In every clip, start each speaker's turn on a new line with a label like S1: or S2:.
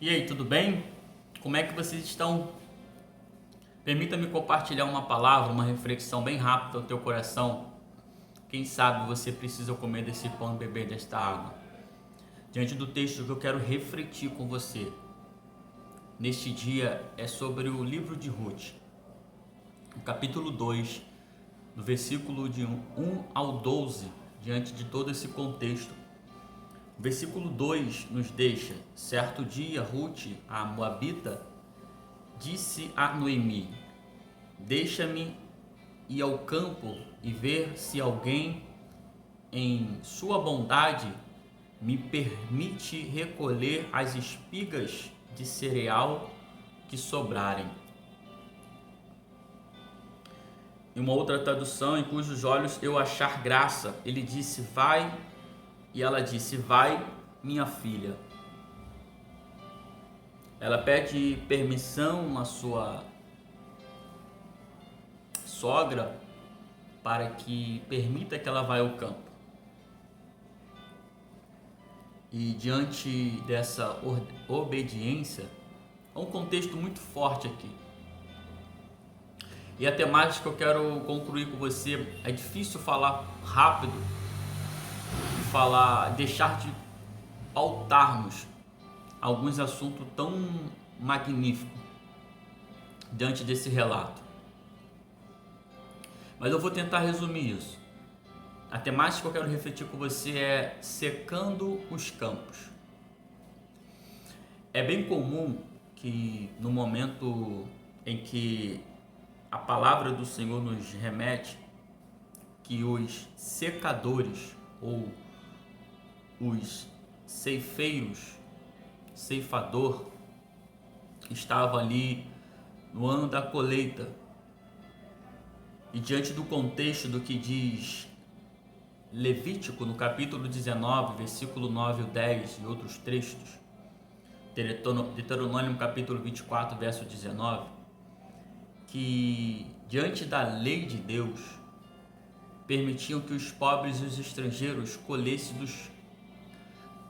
S1: E aí, tudo bem? Como é que vocês estão? Permita-me compartilhar uma palavra, uma reflexão bem rápida ao teu coração. Quem sabe você precisa comer desse pão e beber desta água. Diante do texto que eu quero refletir com você neste dia é sobre o livro de Ruth, o capítulo 2, do versículo de 1 ao 12, diante de todo esse contexto. O versículo 2 nos deixa: certo dia, Ruth, a Moabita, disse a Noemi: deixa-me ir ao campo e ver se alguém, em sua bondade, me permite recolher as espigas de cereal que sobrarem. Em uma outra tradução, em cujos olhos eu achar graça, ele disse: vai, e ela disse: vai, minha filha. Ela pede permissão à sua sogra para que permita que ela vá ao campo. E diante dessa obediência, há um contexto muito forte aqui. E a temática que eu quero concluir com você: é difícil falar rápido e deixar de pautarmos alguns assuntos tão magníficos diante desse relato. Mas eu vou tentar resumir isso. A temática que eu quero refletir com você é secando os campos. É bem comum que no momento em que a palavra do Senhor nos remete, que os secadores ou os ceifador, estava ali no ano da colheita. E diante do contexto do que diz Levítico, no capítulo 19, versículo 9 e 10 e outros trechos, Deuteronômio capítulo 24, verso 19, que diante da lei de Deus, permitiam que os pobres e os estrangeiros colhessem dos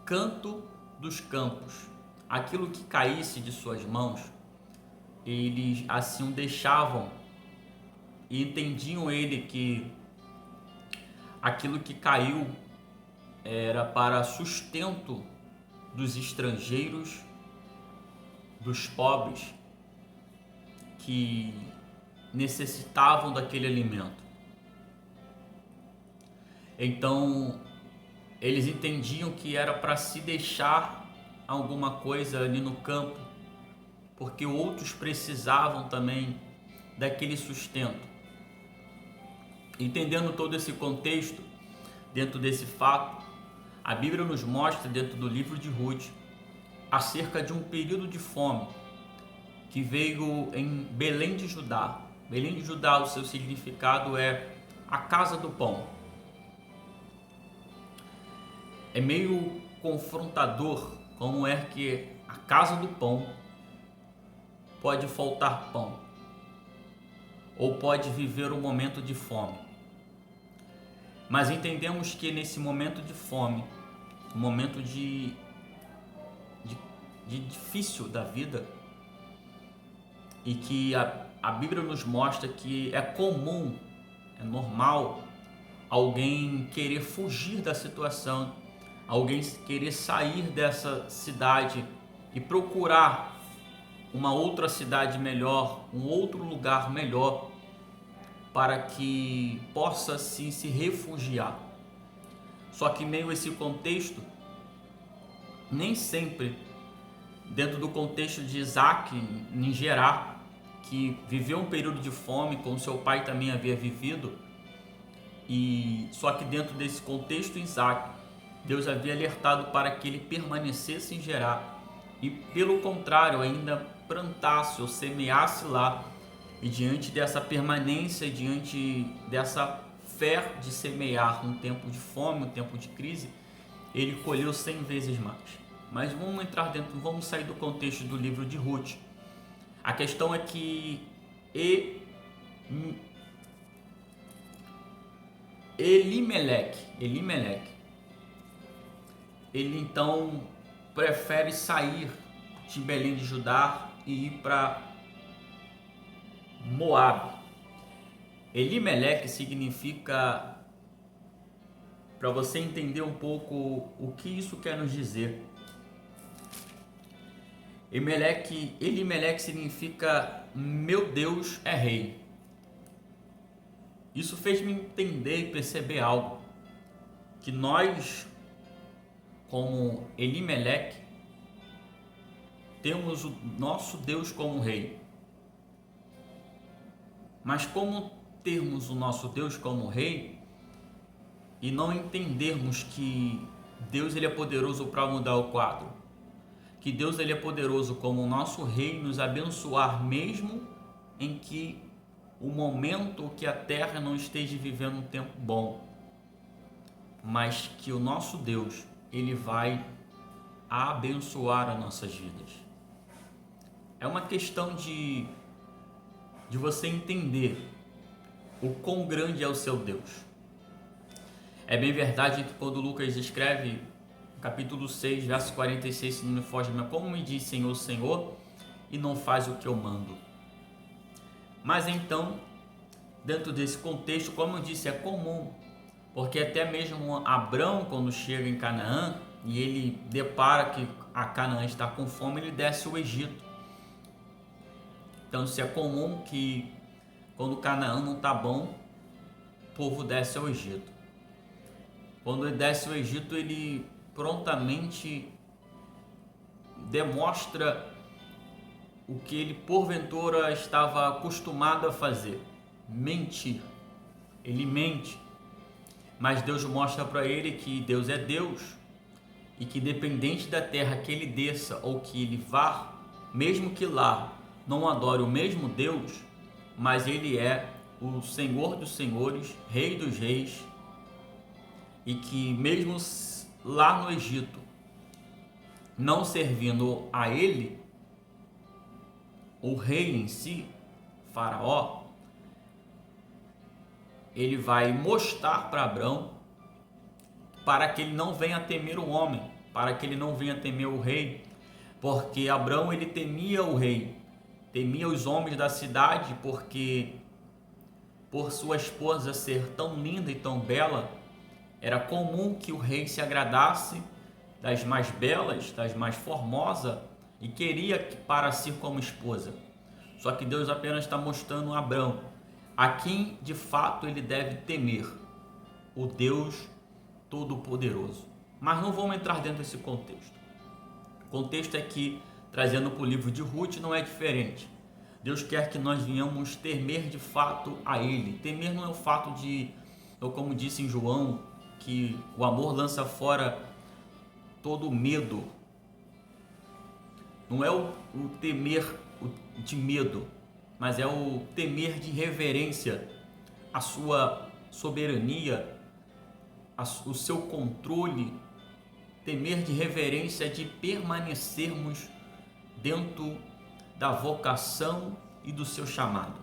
S1: canto dos campos aquilo que caísse de suas mãos. Eles assim o deixavam e entendiam ele que aquilo que caiu era para sustento dos estrangeiros, dos pobres que necessitavam daquele alimento. Então eles entendiam que era para se deixar alguma coisa ali no campo, porque outros precisavam também daquele sustento. Entendendo todo esse contexto, dentro desse fato, a Bíblia nos mostra, dentro do livro de Ruth, acerca de um período de fome que veio em Belém de Judá. Belém de Judá, o seu significado é a casa do pão. É meio confrontador como é que a casa do pão pode faltar pão, ou pode viver um momento de fome. Mas entendemos que nesse momento de fome, um momento de difícil da vida, e que a Bíblia nos mostra que é comum, é normal alguém querer fugir da situação, alguém querer sair dessa cidade e procurar uma outra cidade melhor, um outro lugar melhor, para que possa assim se refugiar. Só que em meio a esse contexto, nem sempre, dentro do contexto de Isaac em Gerar, que viveu um período de fome, como seu pai também havia vivido, e só que dentro desse contexto Isaac, Deus havia alertado para que ele permanecesse em Gerar e, pelo contrário, ainda plantasse ou semeasse lá. E diante dessa permanência, diante dessa fé de semear um tempo de fome, um tempo de crise, ele colheu 100 vezes mais. Mas vamos sair do contexto do livro de Ruth. A questão é que Elimeleque, ele então prefere sair de Belém de Judá e ir para Moabe. Elimeleque significa, para você entender um pouco o que isso quer nos dizer. Elimeleque significa meu Deus é rei. Isso fez-me entender e perceber algo, que nós, como Elimeleque, temos o nosso Deus como rei. Mas como termos o nosso Deus como rei e não entendermos que Deus ele é poderoso para mudar o quadro, que Deus ele é poderoso como o nosso rei nos abençoar mesmo em que o momento que a terra não esteja vivendo um tempo bom, mas que o nosso Deus ele vai abençoar as nossas vidas. É uma questão de você entender o quão grande é o seu Deus. É bem verdade que quando Lucas escreve capítulo 6, verso 46, se não me foge, mas como me diz Senhor, Senhor, e não faz o que eu mando. Mas então, dentro desse contexto, como eu disse, é comum, porque até mesmo Abrão, quando chega em Canaã, e ele depara que a Canaã está com fome, ele desce o Egito. Então isso é comum que quando Canaã não está bom, o povo desce ao Egito. Quando ele desce ao Egito, ele prontamente demonstra o que ele porventura estava acostumado a fazer: mentir. Ele mente, mas Deus mostra para ele que Deus é Deus e que independente da terra que ele desça ou que ele vá, mesmo que lá não adore o mesmo Deus, mas ele é o Senhor dos senhores, Rei dos reis, e que mesmo lá no Egito, não servindo a ele, o rei em si, Faraó, ele vai mostrar para Abrão para que ele não venha temer o homem, para que ele não venha temer o rei, porque Abrão ele temia o rei, temia os homens da cidade, porque por sua esposa ser tão linda e tão bela, era comum que o rei se agradasse das mais belas, das mais formosas e queria para si como esposa. Só que Deus apenas está mostrando a Abrão a quem de fato ele deve temer: o Deus Todo-Poderoso. Mas não vamos entrar dentro desse contexto. O contexto é que, trazendo para o livro de Ruth, não é diferente. Deus quer que nós venhamos temer de fato a Ele. Temer não é o fato de, ou como disse em João, que o amor lança fora todo o medo. Não é o temer de medo, mas é o temer de reverência à sua soberania, o seu controle. Temer de reverência de permanecermos dentro da vocação e do seu chamado.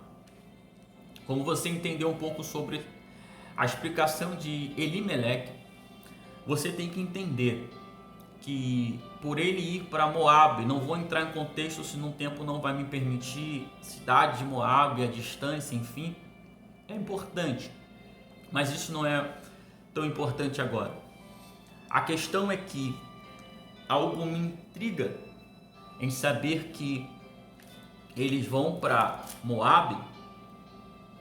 S1: Como você entendeu um pouco sobre a explicação de Elimeleque, você tem que entender que por ele ir para Moabe, não vou entrar em contexto se no tempo não vai me permitir, cidade de Moabe, a distância, enfim, é importante, mas isso não é tão importante agora. A questão é que algo me intriga em saber que eles vão para Moabe,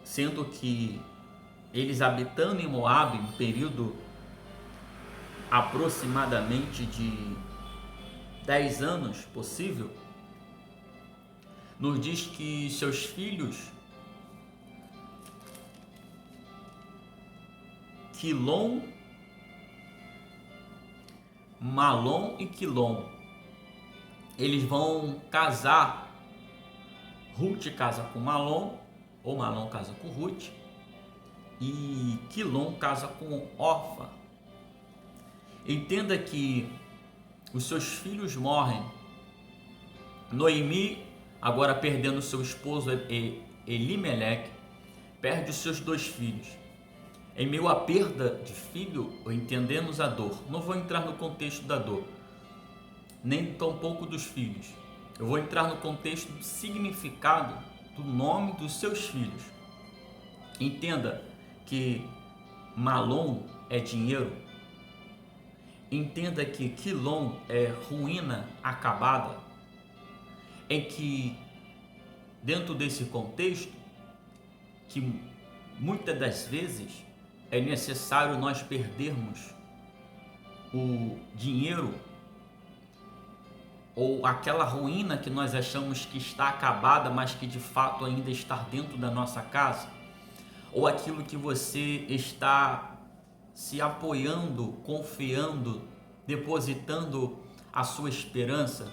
S1: sendo que eles habitando em Moabe, um período aproximadamente de 10 anos possível, nos diz que seus filhos, Quilom, Malom e Quilom, eles vão casar. Ruth casa com Malom, ou Malom casa com Ruth, e Quilom casa com Orfa. Entenda que os seus filhos morrem. Noemi, agora perdendo seu esposo Elimeleque, perde os seus 2 filhos. Em meio à perda de filho, entendemos a dor. Não vou entrar no contexto da dor, nem tampouco dos filhos. Eu vou entrar no contexto do significado do nome dos seus filhos. Entenda que Malom é dinheiro. Entenda que Quilom é ruína acabada. Em que, dentro desse contexto, que muitas das vezes é necessário nós perdermos o dinheiro ou aquela ruína que nós achamos que está acabada, mas que de fato ainda está dentro da nossa casa, ou aquilo que você está se apoiando, confiando, depositando a sua esperança,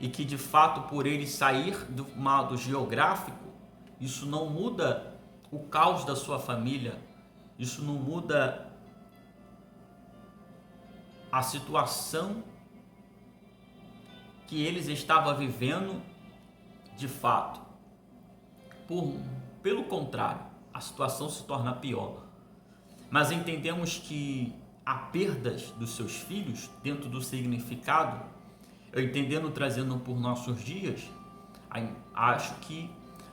S1: e que de fato por ele sair do modo geográfico, isso não muda o caos da sua família, isso não muda a situação que eles estavam vivendo de fato. Pelo contrário, a situação se torna pior. Mas entendemos que há perdas dos seus filhos dentro do significado, eu entendendo, trazendo por nossos dias, acho que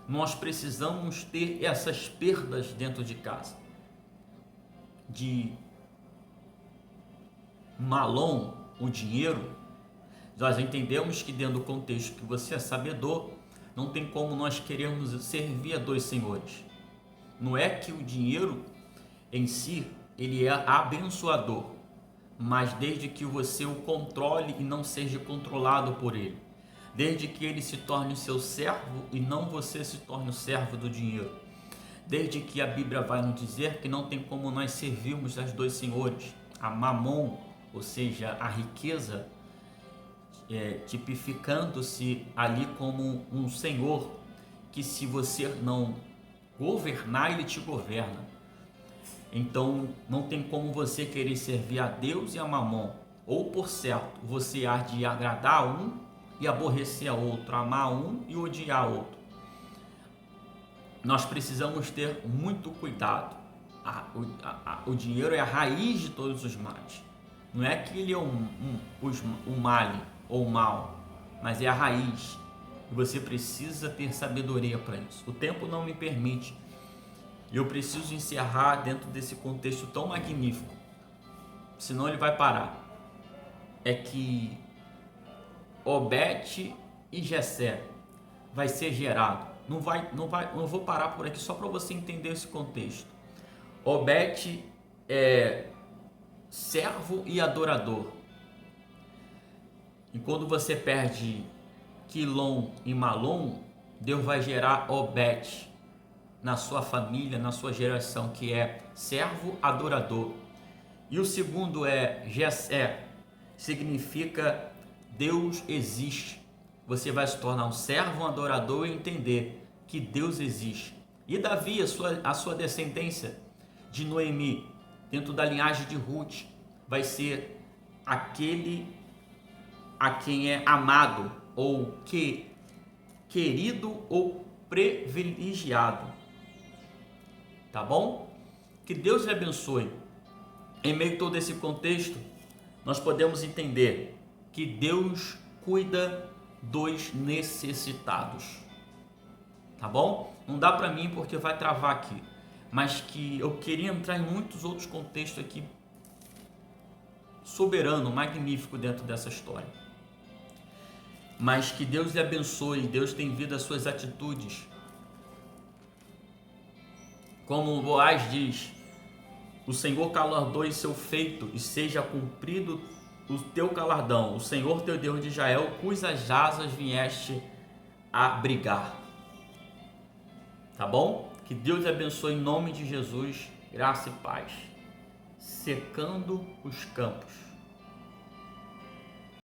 S1: nós precisamos ter essas perdas dentro de casa. De Malom, o dinheiro, nós entendemos que dentro do contexto que você é sabedor, não tem como nós queremos servir a dois senhores. Não é que o dinheiro em si, ele é abençoador, mas desde que você o controle e não seja controlado por ele. Desde que ele se torne o seu servo e não você se torne o servo do dinheiro. Desde que a Bíblia vai nos dizer que não tem como nós servirmos aos dois senhores. A Mamon, ou seja, a riqueza, tipificando-se ali como um senhor que, se você não governar, ele te governa. Então não tem como você querer servir a Deus e a Mamon, ou por certo você há de agradar a um e aborrecer a outro, amar um e odiar a outro. Nós precisamos ter muito cuidado. O dinheiro é a raiz de todos os males. Não é que ele é um mal ou mal, mas é a raiz. E você precisa ter sabedoria para isso. O tempo não me permite. E eu preciso encerrar dentro desse contexto tão magnífico, senão ele vai parar. É que Obed e Jessé vai ser gerado. Não vou parar por aqui só para você entender esse contexto. Obed é servo e adorador. E quando você perde Quilom e Malom, Deus vai gerar Obed na sua família, na sua geração, que é servo adorador. E o segundo é Jessé, significa Deus existe. Você vai se tornar um servo, um adorador e entender que Deus existe. E Davi, a sua descendência de Noemi, dentro da linhagem de Ruth, vai ser aquele a quem é amado, ou querido ou privilegiado. Tá bom? Que Deus lhe abençoe. Em meio a todo esse contexto, nós podemos entender que Deus cuida dos necessitados. Tá bom? Não dá para mim porque vai travar aqui, mas que eu queria entrar em muitos outros contextos aqui, soberano, magnífico dentro dessa história. Mas que Deus lhe abençoe. Deus tem visto as suas atitudes. Como Boaz diz: o Senhor galardoe seu feito e seja cumprido o teu galardão. O Senhor teu Deus de Israel, cujas asas vieste a brigar. Tá bom? Que Deus abençoe em nome de Jesus. Graça e paz. Secando os campos.